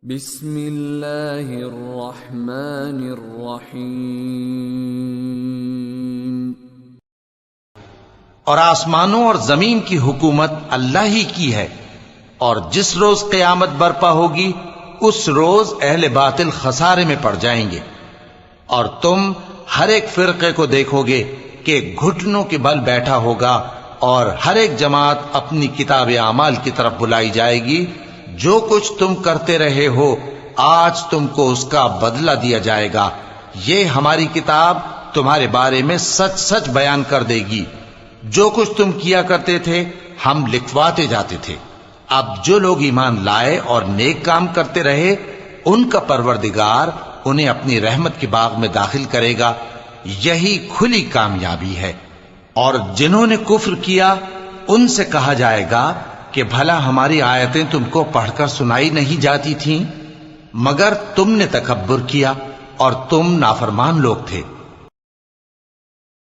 بسم اللہ الرحمن الرحیم۔ اور آسمانوں اور زمین کی حکومت اللہ ہی کی ہے، اور جس روز قیامت برپا ہوگی اس روز اہل باطل خسارے میں پڑ جائیں گے، اور تم ہر ایک فرقے کو دیکھو گے کہ گھٹنوں کے بل بیٹھا ہوگا، اور ہر ایک جماعت اپنی کتاب اعمال کی طرف بلائی جائے گی۔ جو کچھ تم کرتے رہے ہو آج تم کو اس کا بدلہ دیا جائے گا، یہ ہماری کتاب تمہارے بارے میں سچ سچ بیان کر دے گی۔ جو کچھ تم کیا کرتے تھے ہم لکھواتے جاتے تھے۔ اب جو لوگ ایمان لائے اور نیک کام کرتے رہے ان کا پروردگار انہیں اپنی رحمت کے باغ میں داخل کرے گا، یہی کھلی کامیابی ہے۔ اور جنہوں نے کفر کیا ان سے کہا جائے گا کہ بھلا ہماری آیتیں تم کو پڑھ کر سنائی نہیں جاتی تھیں؟ مگر تم نے تکبر کیا اور تم نافرمان لوگ تھے۔